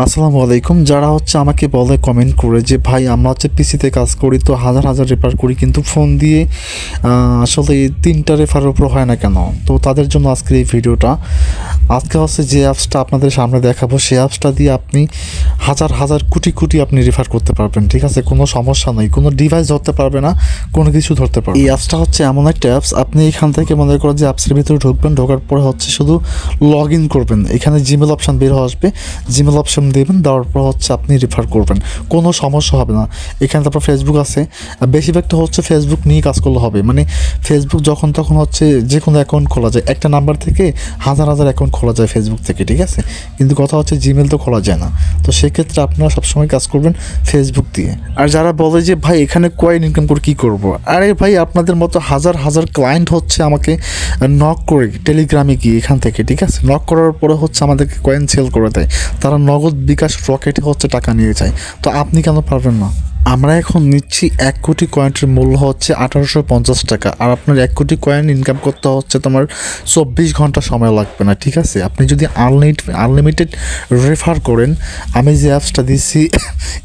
আসসালামু আলাইকুম। যারা আমাকে বলে কমেন্ট করে যে ভাই আমরা পিসিতে কাজ করি, তো হাজার হাজার রেফার করি, কিন্তু ফোন দিয়ে আসলে 3টা রেফারের উপর হয় না কেন? তো তাদের জন্য আজকের এই ভিডিওটা। আজকে যে অ্যাপসটা আপনাদের সামনে দেখাবো, সেই অ্যাপসটা দিয়ে আপনি হাজার হাজার কোটি কোটি আপনি রেফার করতে পারবেন, ঠিক আছে? কোনো সমস্যা নেই, কোনো ডিভাইস ধরতে পারবে না, কোনো কিছু ধরতে পারবে। এই অ্যাপসটা এমন একটা অ্যাপস, আপনি এখান থেকে মনে করেন যে অ্যাপসের ভিতরে ঢুকবেন, ঢোকার পরে শুধু লগ ইন করবেন। এখানে জিমেল অপশান বের আসবে, জিমেল অপশন দেবেন, দেওয়ার পর আপনি রেফার করবেন, কোনো সমস্যা হবে না। এখানে তারপর ফেসবুক আছে, বেশিরভাগটা ফেসবুক নিয়ে কাজ করলে হবে। মানে ফেসবুক যখন তখন যে কোনো অ্যাকাউন্ট খোলা যায়, একটা নাম্বার থেকে হাজার হাজার অ্যাকাউন্ট খোলা যায় ফেসবুক থেকে, ঠিক আছে? কিন্তু কথা জিমেল তো খোলা যায় না। তো সেক্ষেত্রে আপনারা সবসময় কাজ করবেন ফেসবুক দিয়ে। আর যারা বলে যে ভাই এখানে কয়েন ইনকাম করে কী করবো, আরে ভাই আপনাদের মতো হাজার হাজার ক্লায়েন্ট আমাকে নক করে টেলিগ্রামে গিয়ে এখান থেকে, ঠিক আছে? নক করার পরে আমাদেরকে কয়েন সেল করে দেয়, তারা নগদ বিকাশ রকেটে টাকা নিয়ে যায়। তো আপনি কেন পারবেন না? আমরা এখন নিচ্ছি 1 কোটি কয়েনের মূল্য 1850 টাকা। আর আপনার 1 কোটি কয়েন ইনকাম করতে তোমার 24 ঘন্টা সময় লাগবে না, ঠিক আছে? আপনি যদি আনলিমিটেড রেফার করেন, আমি যে অ্যাপসটা দিচ্ছি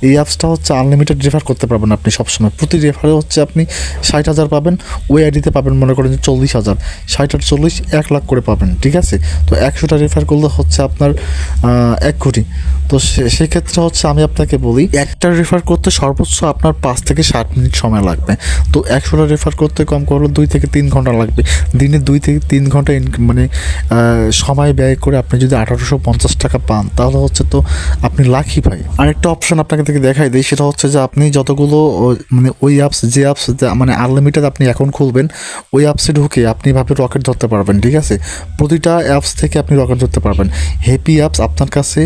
এই অ্যাপসটা আনলিমিটেড রেফার করতে পারবেন আপনি সবসময়। প্রতি রেফারে আপনি 60,000 পাবেন, ওই আইডিতে পাবেন মনে করেন যে 40,000, 60 আর 40 1 লাখ করে পাবেন, ঠিক আছে? তো 100টা রেফার করলে আপনার 1 কোটি। তো সেক্ষেত্রে আমি আপনাকে বলি, একটা রেফার করতে সর্বোচ্চ আপনার 5 থেকে 7 মিনিট সময় লাগবে। তো 100টা রেফার করতে কম করলে 2 থেকে 3 ঘন্টা লাগবে। দিনে 2 থেকে 3 ঘন্টা মানে সময় ব্যয় করে আপনি যদি 1850 টাকা পান, তাহলে তো আপনি লাকি ভাই। আরেকটা অপশন আপনাকে দেখাই দিই, সেটা যে আপনি যতগুলো মানে ওই যে অ্যাপস মানে আনলিমিটেড আপনি অ্যাকাউন্ট খুলবেন, ওই অ্যাপসে ঢুকে আপনি ভাবে রকেট ধরতে পারবেন, ঠিক আছে? প্রতিটা অ্যাপস থেকে আপনি রকেট ধরতে পারবেন। হ্যাপি অ্যাপস আপনার কাছে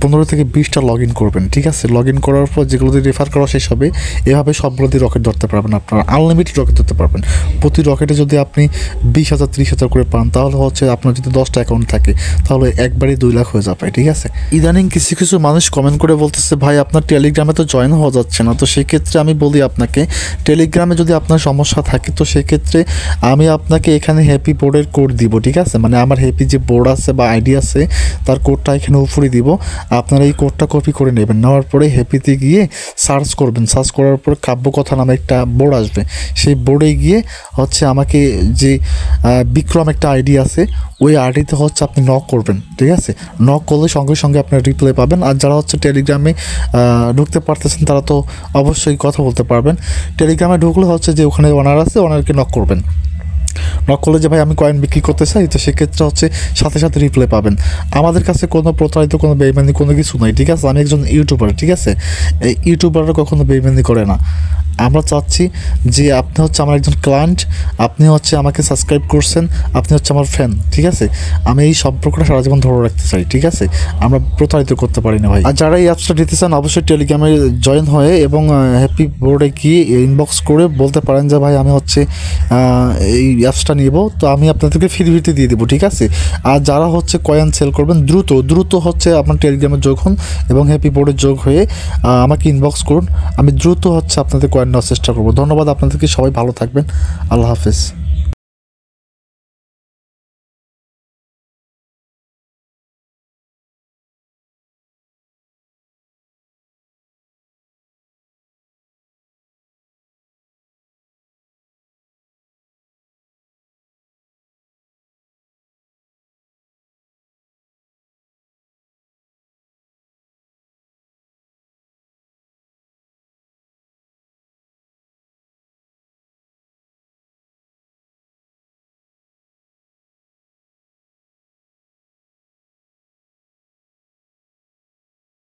15 থেকে 20টা লগ ইন করবেন, ঠিক আছে? লগ ইন করার পর যেগুলো দিয়ে রেফার করা শেষ হবে, এভাবে সবগুলো দিয়ে রকেট ধরতে পারবেন। আপনারা আনলিমিটেড রকেট ধরতে পারবেন। প্রতি রকেটে যদি আপনি 20,000 30,000 করে পান, তাহলে আপনার যদি 10টা অ্যাকাউন্ট থাকে, তাহলে একবারই 2 লাখ হয়ে যাবে, ঠিক আছে? ইদানিং কিছু কিছু মানুষ কমেন্ট করে বলতেছে ভাই আপনার টেলিগ্রামে তো জয়েন হওয়া যাচ্ছে না। তো সেক্ষেত্রে আমি বলি আপনাকে, টেলিগ্রামে যদি আপনার সমস্যা থাকে, তো সেক্ষেত্রে আমি আপনাকে এখানে হ্যাপি বোর্ডের কোড দিব, ঠিক আছে? মানে আমার হ্যাপি যে বোর্ড আছে বা আইডি আছে, তার কোডটা এখানে উপরে দিব। আপনারা এই কোডটা কপি করে নেবেন, নেওয়ার পরে হ্যাপিতে গিয়ে সার্চ করবেন। সার্চ করার পরে কাব্যকথা নামে একটা বোর্ড আসবে, সেই বোর্ডে গিয়ে আমাকে যে বিক্রম একটা আইডি আছে, ওই আইডিতে আপনি নক করবেন, ঠিক আছে? নক করলে সঙ্গে সঙ্গে আপনার রিপ্লাই পাবেন। আর যারা টেলিগ্রামে ঢুকতে পারতেছেন, তারা তো অবশ্যই কথা বলতে পারবেন। টেলিগ্রামে ঢুকলে যে ওখানে ওনার আছে, ওনারকে নক করবেন। নক করলে যে ভাই আমি কয়েন বিক্রি করতে চাই, তো সেক্ষেত্রে সাথে সাথে রিপ্লাই পাবেন। আমাদের কাছে কোনো প্রতারিত, কোনো বেইমানি, কোনো কিছু নাই, ঠিক আছে? আমি একজন ইউটিউবার, ঠিক আছে? এই ইউটিউবাররা কখনো বেইমানি করে না। আমরা চাচ্ছি যে আপনি আমার একজন ক্লায়েন্ট, আপনি আমাকে সাবস্ক্রাইব করছেন, আপনি আমার ফ্যান, ঠিক আছে? আমি এই সম্পর্কটা সারা জীবন ধরে রাখতে চাই, ঠিক আছে? আমরা প্রতারিত করতে পারি না ভাই। আর যারা এই অ্যাপসটা দিতে চান, অবশ্যই টেলিগ্রামে জয়েন হয়ে এবং হ্যাপি বোর্ডে গিয়ে ইনবক্স করে বলতে পারেন যে ভাই আমি এই অ্যাপসটা নিব, তো আমি আপনাদেরকে ফ্রিতে দিয়ে দেবো, ঠিক আছে? আর যারা কয়েন সেল করবেন, দ্রুত আপনার টেলিগ্রামে যোগ হন এবং হ্যাপি বোর্ডে যোগ হয়ে আমাকে ইনবক্স করুন। আমি দ্রুত আপনাদের কয়েন নেওয়ার চেষ্টা করবো। ধন্যবাদ আপনাদেরকে, সবাই ভালো থাকবেন। আল্লাহ হাফেজ।